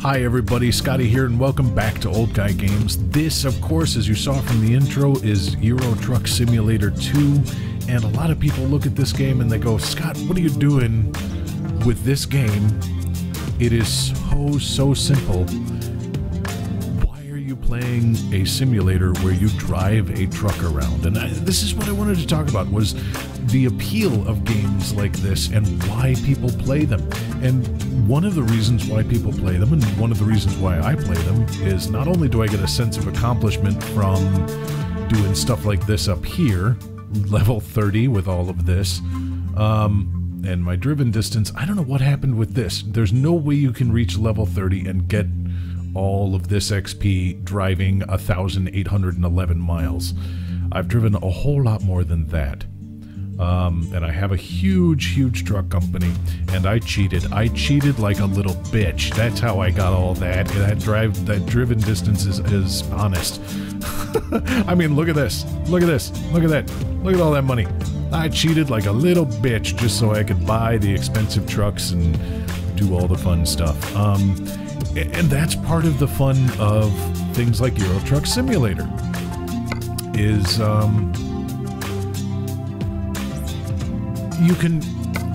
Hi everybody, Scotty here, and welcome back to Old Guy Games. This, of course, as you saw from the intro, is Euro Truck Simulator 2, and a lot of people look at this game and they go, Scott, what are you doing with this game? It is so simple. Why are you playing a simulator where you drive a truck around? And this is what I wanted to talk about, was the appeal of games like this and why people play them. And one of the reasons why people play them, and one of the reasons why I play them, is not only do I get a sense of accomplishment from doing stuff like this up here, level 30 with all of this, and my driven distance. I don't know what happened with this. There's no way you can reach level 30 and get all of this XP driving 1,811 miles. I've driven a whole lot more than that. And I have a huge truck company, and I cheated. I cheated like a little bitch. That's how I got all that. That driven distance is honest. I mean, look at this. Look at this. Look at that. Look at all that money. I cheated like a little bitch just so I could buy the expensive trucks and do all the fun stuff. And that's part of the fun of things like Euro Truck Simulator. Is, you can,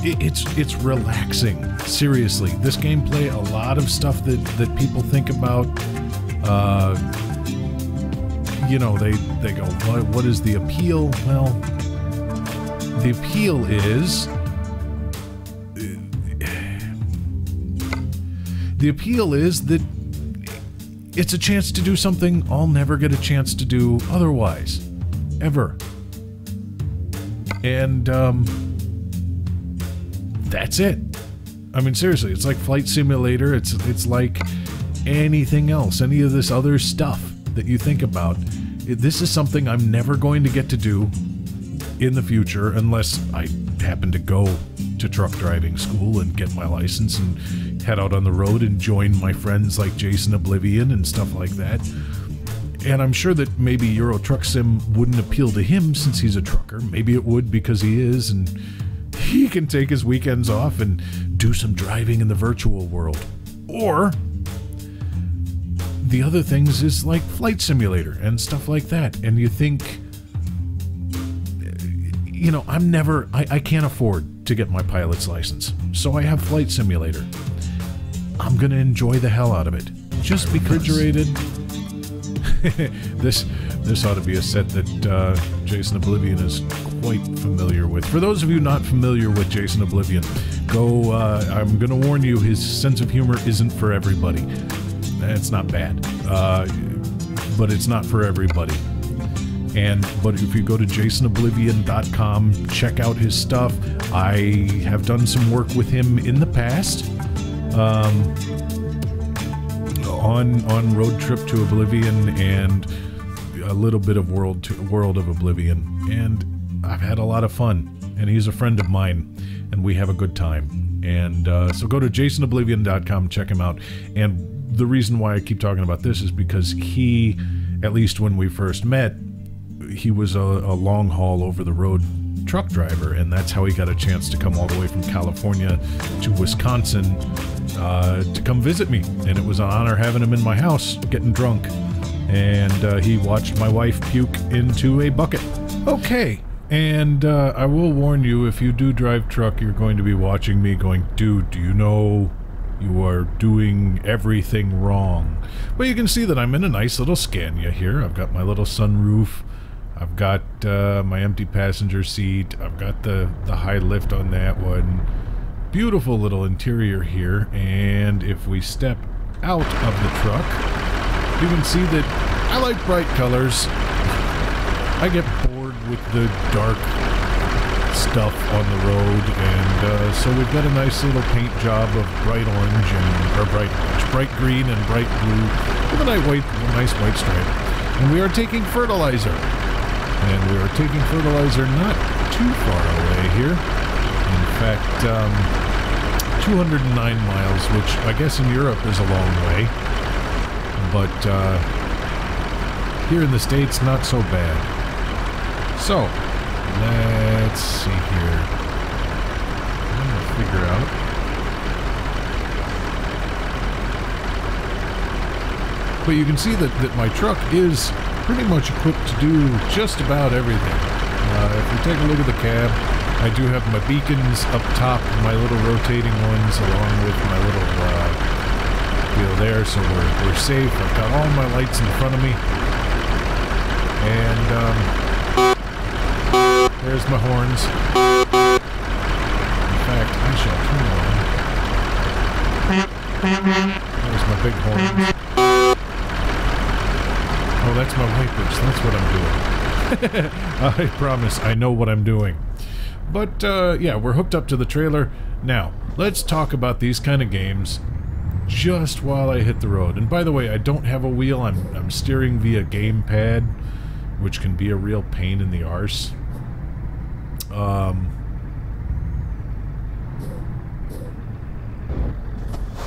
it's relaxing. Seriously, this gameplay, a lot of stuff that people think about, you know, they go, what is the appeal? Well, the appeal is, that it's a chance to do something I'll never get a chance to do otherwise, ever. And, that's it. I mean, seriously, it's like Flight Simulator. It's like anything else, any of this other stuff that you think about. This is something I'm never going to get to do in the future unless I happen to go to truck driving school and get my license and head out on the road and join my friends like Jason Oblivion and stuff like that. And I'm sure that maybe Euro Truck Sim wouldn't appeal to him since he's a trucker. Maybe it would because he is, and he can take his weekends off and do some driving in the virtual world. Or the other things is like Flight Simulator and stuff like that. And you think, you know, I can't afford to get my pilot's license, so I have Flight Simulator. I'm gonna enjoy the hell out of it. Just refrigerated. This ought to be a set that Jason Oblivion is quite familiar with. For those of you not familiar with Jason Oblivion, go, I'm gonna warn you, his sense of humor isn't for everybody. It's not bad, but it's not for everybody. But if you go to jasonoblivion.com, check out his stuff. I have done some work with him in the past, on Road Trip to Oblivion and a little bit of World of Oblivion, and I've had a lot of fun, and he's a friend of mine, and we have a good time. And so go to jasonoblivion.com, check him out. And the reason why I keep talking about this is because he, at least when we first met, he was a long-haul over-the-road truck driver, and that's how he got a chance to come all the way from California to Wisconsin to come visit me. And it was an honor having him in my house, getting drunk. And he watched my wife puke into a bucket. Okay. And I will warn you, if you do drive truck, you're going to be watching me going, dude, do you know you are doing everything wrong? But you can see that I'm in a nice little Scania here. I've got my little sunroof. I've got my empty passenger seat. I've got the high lift on that one. Beautiful little interior here. And if we step out of the truck, you can see that I like bright colors. I get bored with the dark stuff on the road, and so we've got a nice little paint job of bright orange or bright green and bright blue with a nice white stripe. And we are taking fertilizer. And we are taking fertilizer not too far away here. In fact, 209 miles, which I guess in Europe is a long way. But here in the States, not so bad. So, let's see here. I'm going to figure out But you can see that my truck is pretty much equipped to do just about everything. If we take a look at the cab, I do have my beacons up top, my little rotating ones, along with my little wheel there, so we're safe. I've got all my lights in front of me. And there's my horns. In fact, I shall turn on. There's my big horns. Oh, that's my wipers. That's what I'm doing. I promise, I know what I'm doing. But, yeah, we're hooked up to the trailer. Now, let's talk about these kind of games just while I hit the road. And by the way, I don't have a wheel. I'm steering via gamepad, which can be a real pain in the arse.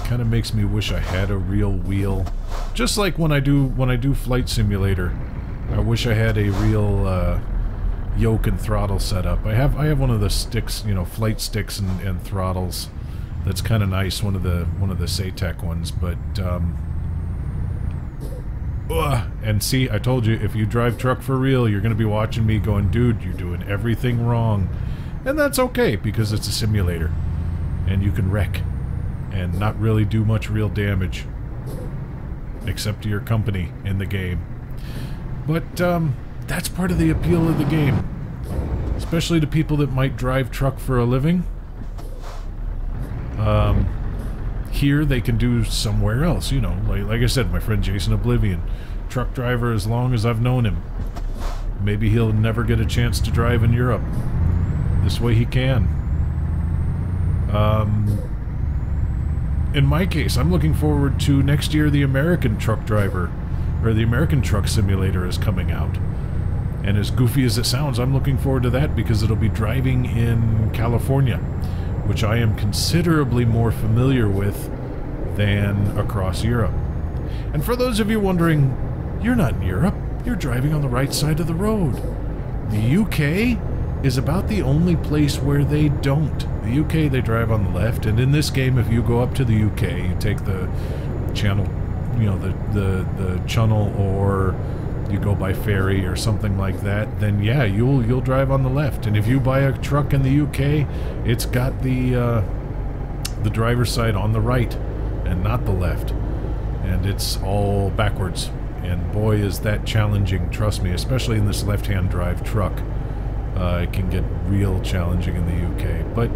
Kind of makes me wish I had a real wheel. Just like when I do Flight Simulator, I wish I had a real yoke and throttle setup. I have one of the sticks, you know, flight sticks and throttles. That's kind of nice. One of the Satec ones, but and see, I told you, if you drive truck for real, you're gonna be watching me going, dude, you're doing everything wrong, and that's okay because it's a simulator, and you can wreck and not really do much real damage, except to your company in the game. But that's part of the appeal of the game, especially to people that might drive truck for a living. Here they can do somewhere else, you know, like I said, my friend Jason Oblivion, truck driver as long as I've known him. Maybe he'll never get a chance to drive in Europe. This way he can. In my case, I'm looking forward to next year the American Truck Driver, or the American Truck Simulator is coming out. And as goofy as it sounds, I'm looking forward to that because it'll be driving in California, which I am considerably more familiar with than across Europe. And for those of you wondering, you're not in Europe, you're driving on the right side of the road. The UK is about the only place where they don't. The UK, they drive on the left, and in this game, if you go up to the UK, you take the channel, you know, the channel, or you go by ferry or something like that, then yeah, you'll drive on the left. And if you buy a truck in the UK, it's got the driver's side on the right and not the left, and it's all backwards. And boy, is that challenging, trust me, especially in this left-hand drive truck. It can get real challenging in the UK. But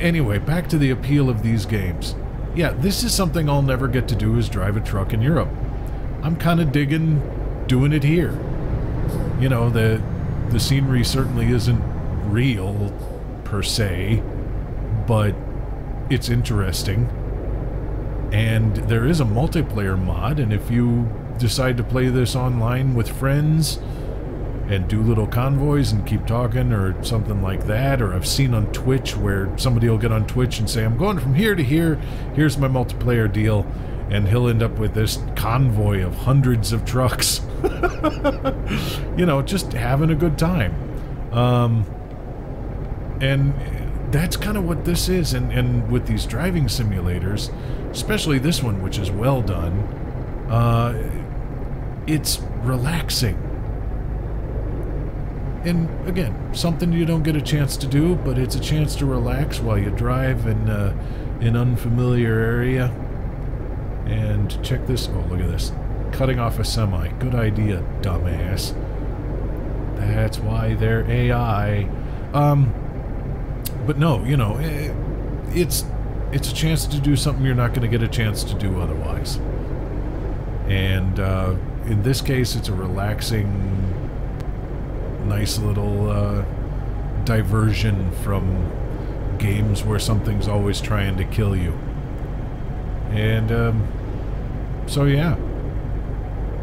anyway, back to the appeal of these games. Yeah, this is something I'll never get to do, is drive a truck in Europe. I'm kind of digging doing it here. You know, the scenery certainly isn't real per se, but it's interesting. And there is a multiplayer mod, and if you decide to play this online with friends and do little convoys and keep talking or something like that, or I've seen on Twitch where somebody will get on Twitch and say, I'm going from here to here, here's my multiplayer deal, and he'll end up with this convoy of hundreds of trucks. You know, just having a good time. And that's kind of what this is, and with these driving simulators, especially this one, which is well done, it's relaxing. And again, something you don't get a chance to do, but it's a chance to relax while you drive in an unfamiliar area. And check this, oh look at this, cutting off a semi. Good idea, dumbass. That's why they're AI. But no, you know, it's a chance to do something you're not going to get a chance to do otherwise. And in this case, it's a relaxing, nice little diversion from games where something's always trying to kill you. And so yeah.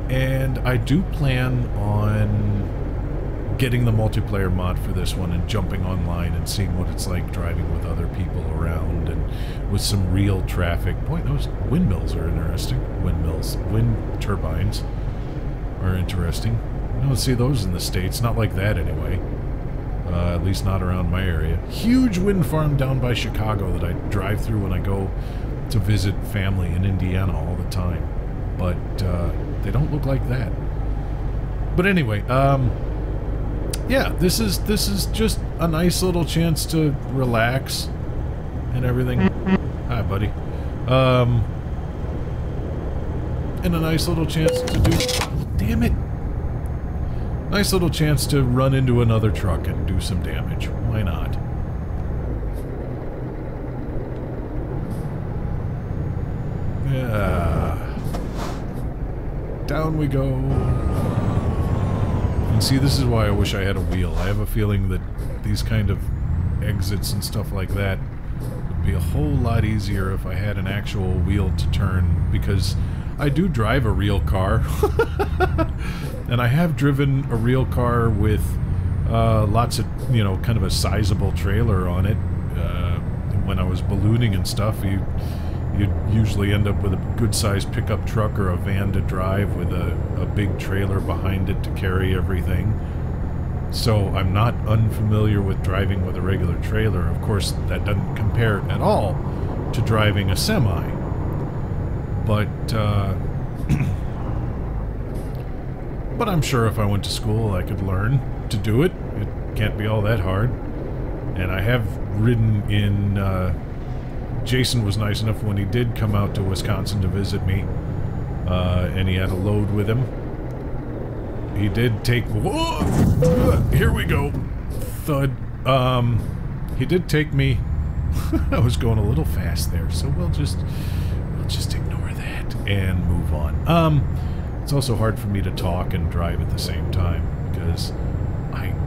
And I do plan on getting the multiplayer mod for this one and jumping online and seeing what it's like driving with other people around and with some real traffic. Boy, those windmills are interesting. Wind turbines are interesting. You don't see those in the States, not like that anyway. At least not around my area. Huge wind farm down by Chicago that I drive through when I go to visit family in Indiana all the time. but they don't look like that. But anyway, yeah, this is just a nice little chance to relax and everything. Hi, buddy. And a nice little chance to do... Damn it! Nice little chance to run into another truck and do some damage. Why not? Yeah. Down we go. And see, this is why I wish I had a wheel. I have a feeling that these kind of exits and stuff like that would be a whole lot easier if I had an actual wheel to turn, because I do drive a real car. And I have driven a real car with lots of, you know, kind of a sizable trailer on it. When I was ballooning and stuff, you'd usually end up with a good-sized pickup truck or a van to drive with a big trailer behind it to carry everything. So I'm not unfamiliar with driving with a regular trailer. Of course, that doesn't compare at all to driving a semi. But, but I'm sure if I went to school I could learn to do it. It can't be all that hard. And I have ridden in, Jason was nice enough when he did come out to Wisconsin to visit me, and he had a load with him. He did take... Whoa! Here we go! Thud. He did take me... I was going a little fast there, so we'll just ignore that and move on. It's also hard for me to talk and drive at the same time, because I'm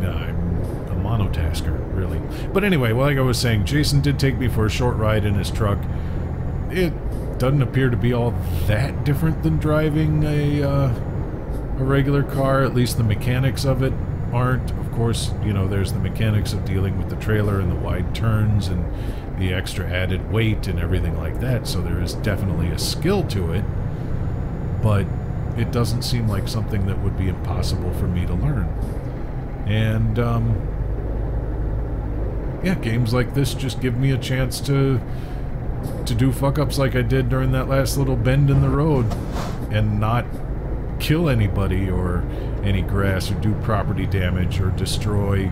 a monotasker, really. But anyway, like I was saying, Jason did take me for a short ride in his truck. It doesn't appear to be all that different than driving a regular car. At least the mechanics of it aren't. Of course, you know, there's the mechanics of dealing with the trailer and the wide turns and the extra added weight and everything like that, so there is definitely a skill to it, but it doesn't seem like something that would be impossible for me to learn. And, yeah, games like this just give me a chance to do fuck-ups like I did during that last little bend in the road and not kill anybody or any grass or do property damage or destroy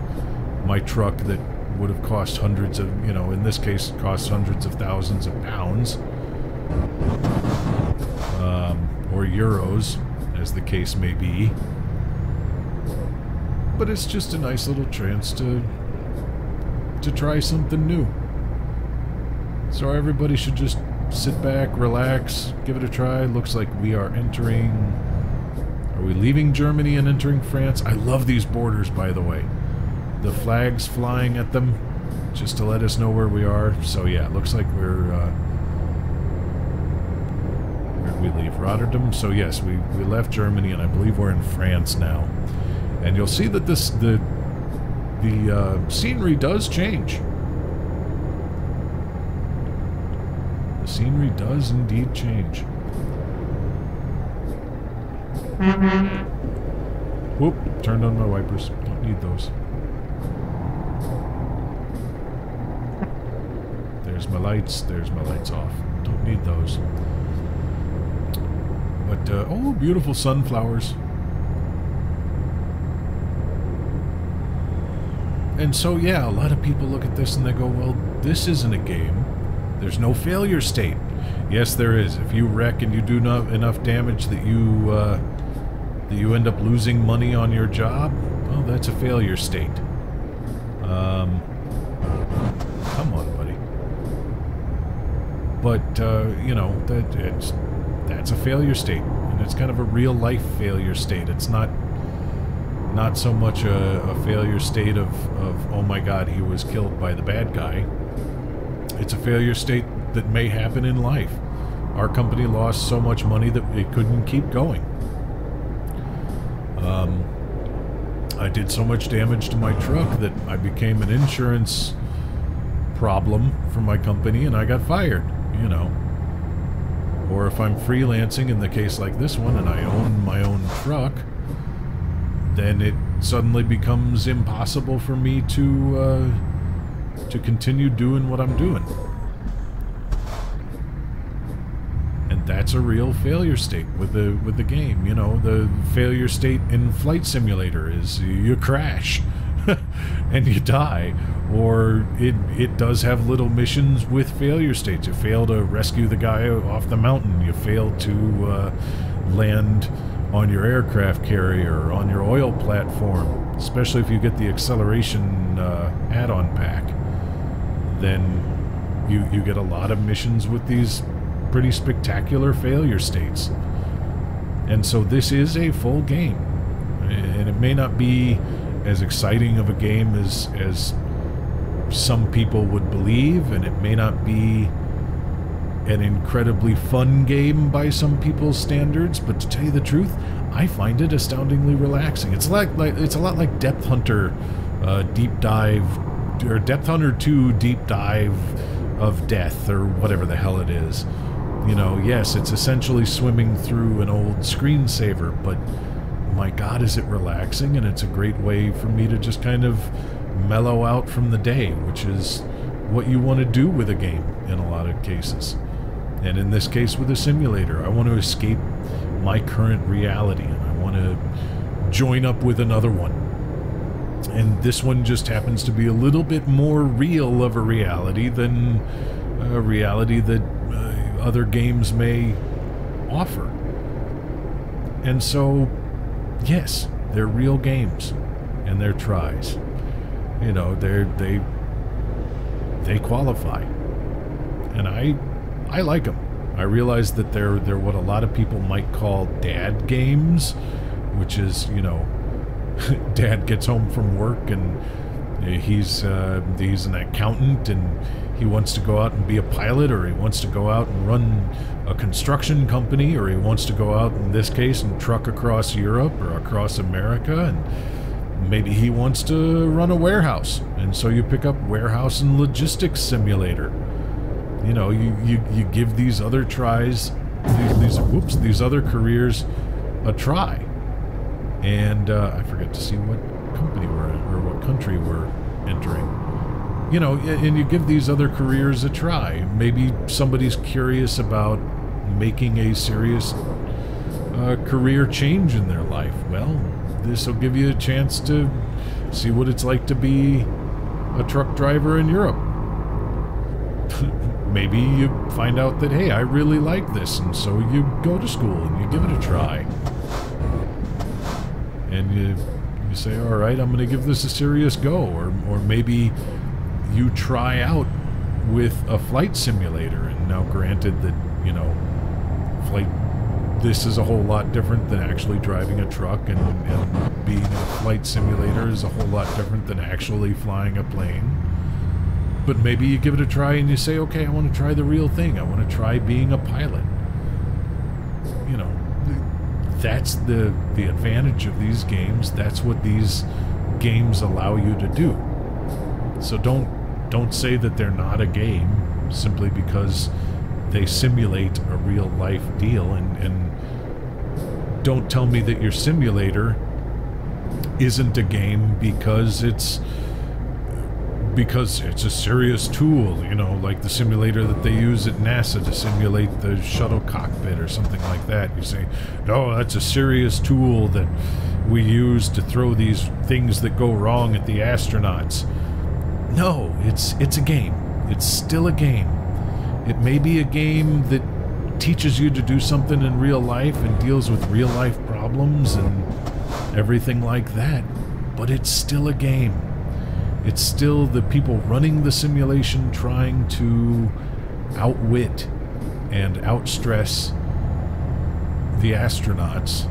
my truck that would have cost hundreds of, you know, in this case, cost hundreds of thousands of pounds. Or euros, as the case may be. But it's just a nice little chance to try something new. So everybody should just sit back, relax, give it a try. Looks like we are entering... Are we leaving Germany and entering France? I love these borders, by the way. The flags flying at them, just to let us know where we are. So yeah, it looks like we're, where did we leave? Rotterdam? So yes, we left Germany, and I believe we're in France now. And you'll see that the scenery does change. The scenery does indeed change. Whoop, turned on my wipers. Don't need those. There's my lights off. Don't need those. But, oh, beautiful sunflowers. And so, yeah, a lot of people look at this and they go, well, this isn't a game. There's no failure state. Yes, there is. If you wreck and you do enough damage that you end up losing money on your job, well, that's a failure state. Come on, buddy. But, you know, that's a failure state. And it's kind of a real-life failure state. It's not so much a failure state of, oh my god, he was killed by the bad guy. It's a failure state that may happen in life. Our company lost so much money that it couldn't keep going. I did so much damage to my truck that I became an insurance problem for my company and I got fired, you know. Or if I'm freelancing in the case like this one and I own my own truck, then it suddenly becomes impossible for me to continue doing what I'm doing. And that's a real failure state with the game. You know, the failure state in Flight Simulator is you crash and you die, or it does have little missions with failure states. You fail to rescue the guy off the mountain. You fail to land on your aircraft carrier, on your oil platform, especially if you get the acceleration add-on pack. Then you get a lot of missions with these pretty spectacular failure states. And so this is a full game, and it may not be as exciting of a game as some people would believe, and it may not be an incredibly fun game by some people's standards, but to tell you the truth, I find it astoundingly relaxing. It's it's a lot like Depth Hunter Deep Dive, or Depth Hunter 2 Deep Dive of Death, or whatever the hell it is. You know, yes, it's essentially swimming through an old screensaver, but my God, is it relaxing, and it's a great way for me to just kind of mellow out from the day, which is what you want to do with a game in a lot of cases. And in this case with a simulator, I want to escape my current reality, and I want to join up with another one. And this one just happens to be a little bit more real of a reality than a reality that other games may offer. And so, yes, they're real games, and they're tries. You know, they qualify, and I like them. I realize that they're what a lot of people might call dad games, which is, you know, dad gets home from work and he's an accountant, and he wants to go out and be a pilot, or he wants to go out and run a construction company, or he wants to go out, in this case, and truck across Europe or across America, and maybe he wants to run a warehouse, and so you pick up Warehouse and Logistics Simulator. You know, you give these other tries, these other careers a try. And I forget to see what company we're in, or what country we're entering. You know, and you give these other careers a try. Maybe somebody's curious about making a serious career change in their life. Well, this will give you a chance to see what it's like to be a truck driver in Europe. Maybe you find out that, hey, I really like this, and so you go to school and you give it a try. And you say, all right, I'm going to give this a serious go. Or maybe you try out with a flight simulator, and now granted that, you know, this is a whole lot different than actually driving a truck, and being a flight simulator is a whole lot different than actually flying a plane. But maybe you give it a try and you say, okay, I want to try the real thing. I want to try being a pilot. You know, that's the advantage of these games. That's what these games allow you to do. So don't say that they're not a game simply because they simulate a real life deal, and don't tell me that your simulator isn't a game because it's a serious tool, you know, like the simulator that they use at NASA to simulate the shuttle cockpit or something like that. You say, no, that's a serious tool that we use to throw these things that go wrong at the astronauts. No, it's a game. It's still a game. It may be a game that teaches you to do something in real life and deals with real life problems and everything like that, but it's still a game. It's still the people running the simulation trying to outwit and outstress the astronauts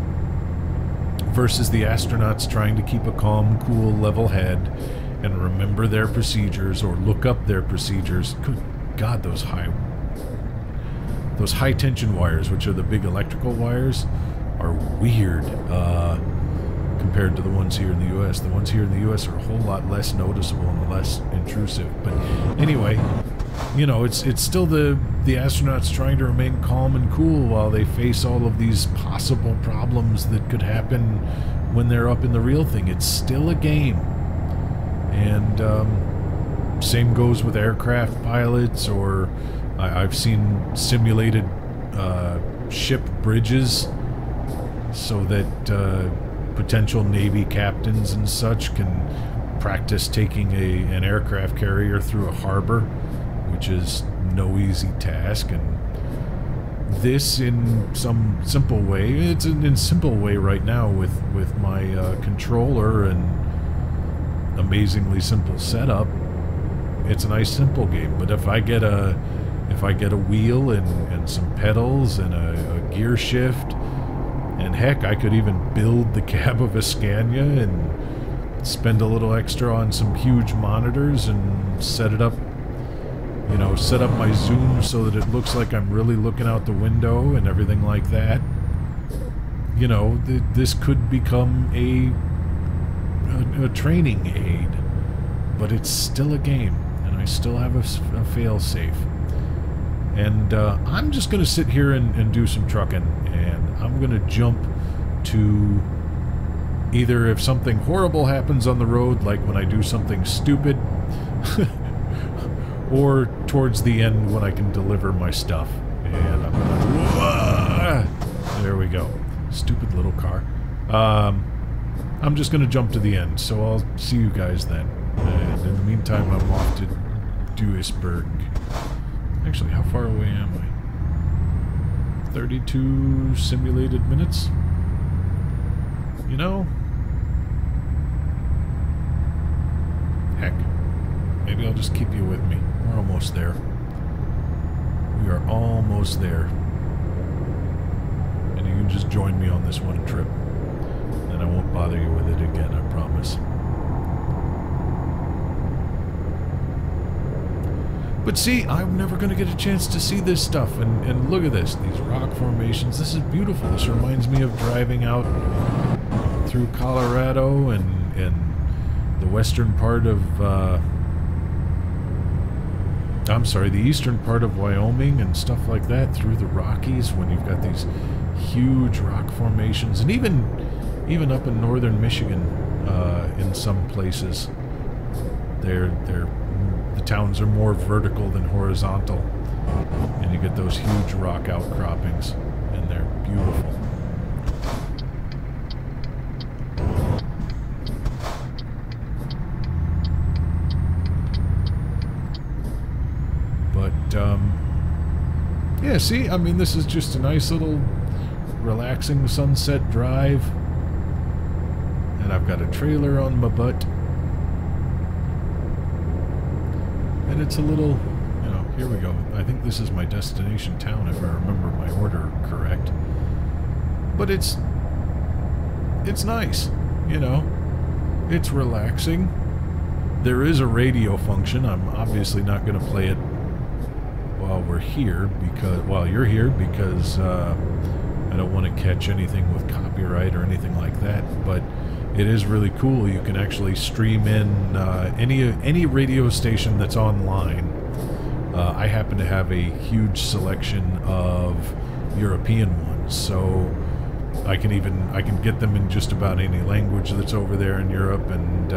versus the astronauts trying to keep a calm, cool, level head and remember their procedures or look up their procedures. Good God, those high tension wires, which are the big electrical wires, are weird compared to the ones here in the U.S. The ones here in the U.S. are a whole lot less noticeable and less intrusive. But anyway, you know, it's still the astronauts trying to remain calm and cool while they face all of these possible problems that could happen when they're up in the real thing. It's still a game. And same goes with aircraft pilots, or I've seen simulated ship bridges so that potential Navy captains and such can practice taking an aircraft carrier through a harbor, which is no easy task. And this, in some simple way, it's in simple way right now with my controller and amazingly simple setup. It's a nice simple game. But if I get a wheel and some pedals and a gear shift, and heck, I could even build the cab of a Scania and spend a little extra on some huge monitors and set it up, you know, set up my zoom so that it looks like I'm really looking out the window and everything like that. You know, this could become a training aid, but it's still a game, and I still have a fail-safe. And I'm just going to sit here and do some trucking, and I'm going to jump to either if something horrible happens on the road, like when I do something stupid, or towards the end when I can deliver my stuff. And I'm gonna... There we go. Stupid little car. I'm just going to jump to the end, so I'll see you guys then. And in the meantime, I'm off to Duisburg. Actually, how far away am I? 32 simulated minutes? You know? Heck. Maybe I'll just keep you with me. We're almost there. We are almost there. And you can just join me on this one trip. And I won't bother you with it again, I promise. But see, I'm never going to get a chance to see this stuff. And look at this. These rock formations. This is beautiful. This reminds me of driving out through Colorado and the western part of... I'm sorry, the eastern part of Wyoming and stuff like that, through the Rockies, when you've got these huge rock formations. And even up in northern Michigan, in some places, the towns are more vertical than horizontal, and you get those huge rock outcroppings, and they're beautiful. But yeah, see, I mean, this is just a nice little relaxing sunset drive, and I've got a trailer on my butt. And it's a little, you know, here we go. I think this is my destination town, if I remember my order correct. But it's nice, you know. It's relaxing. There is a radio function. I'm obviously not going to play it while we're here, while you're here, because I don't want to catch anything with copyright or anything like that. But it is really cool. You can actually stream in any radio station that's online. I happen to have a huge selection of European ones, so I can get them in just about any language that's over there in Europe, and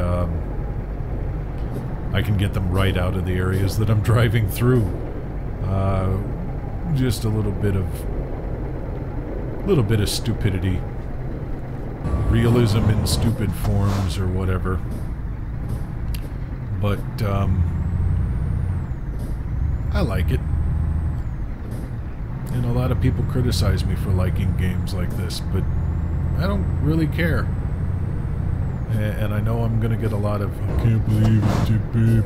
I can get them right out of the areas that I'm driving through. Just a little bit of stupidity. Realism in stupid forms or whatever. But I like it. And a lot of people criticize me for liking games like this, but I don't really care. And I know I'm gonna get a lot of "I can't believe it,"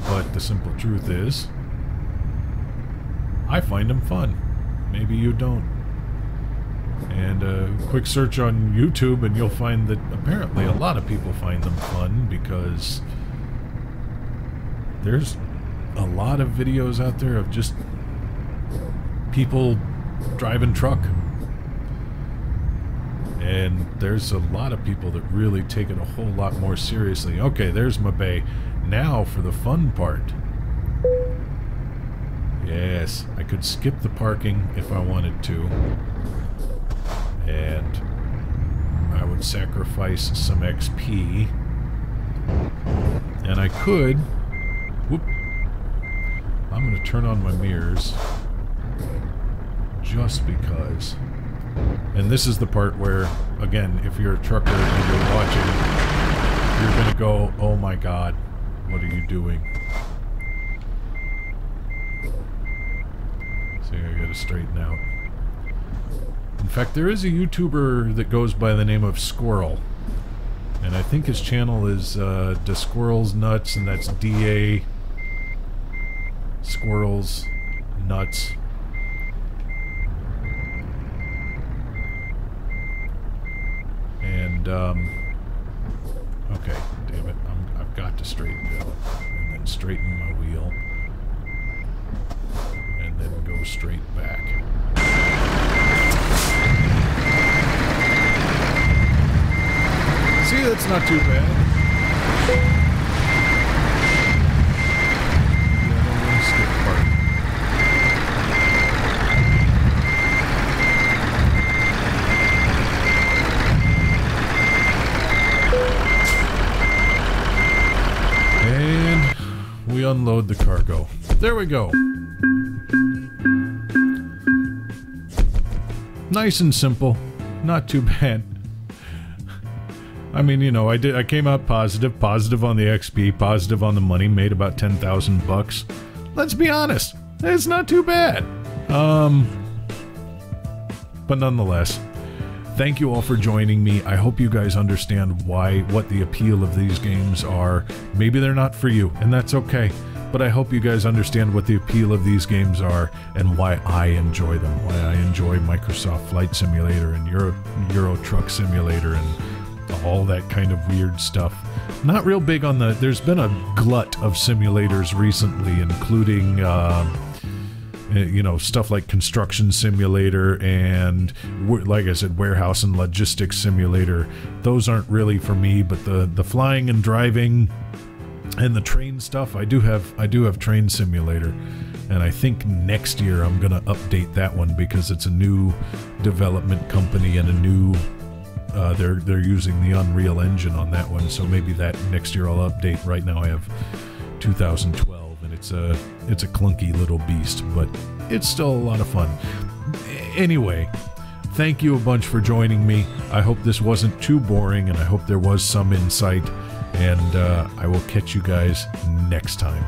but the simple truth is, I find them fun. Maybe you don't. And a quick search on YouTube and you'll find that apparently a lot of people find them fun, because there's a lot of videos out there of just people driving truck. And there's a lot of people that really take it a whole lot more seriously. Okay, there's my bay. Now for the fun part. Yes, I could skip the parking if I wanted to. And I would sacrifice some XP. And I could... Whoop. I'm going to turn on my mirrors. just because. And this is the part where, again, if you're a trucker and you're watching, you're gonna go, oh my god, what are you doing? So I gotta straighten out. In fact, there is a YouTuber that goes by the name of Squirrel. And I think his channel is Da Squirrels Nuts, and that's D-A Squirrels Nuts. And, okay, damn it, I've got to straighten it out. And then straighten my wheel. And then go straight back. See, that's not too bad. Yeah, I don't want to skip part. And we unload the cargo. There we go. Nice and simple. Not too bad. I mean, you know, I came out positive on the XP, positive on the money, made about 10,000 bucks. Let's be honest, it's not too bad. But nonetheless, thank you all for joining me. I hope you guys understand what the appeal of these games are. Maybe they're not for you, and that's okay. But I hope you guys understand what the appeal of these games are and why I enjoy them. Why I enjoy Microsoft Flight Simulator and Euro Truck Simulator and all that kind of weird stuff. Not real big on the... There's been a glut of simulators recently, including, you know, stuff like Construction Simulator and, like I said, Warehouse and Logistics Simulator. Those aren't really for me, but the flying and driving and the train stuff, I do have Train Simulator. And I think next year I'm gonna update that one because it's a new development company and a new... they're using the Unreal Engine on that one, so maybe that next year I'll update. Right now I have 2012, and it's a clunky little beast, but it's still a lot of fun. Anyway, thank you a bunch for joining me. I hope this wasn't too boring, and I hope there was some insight, and I will catch you guys next time.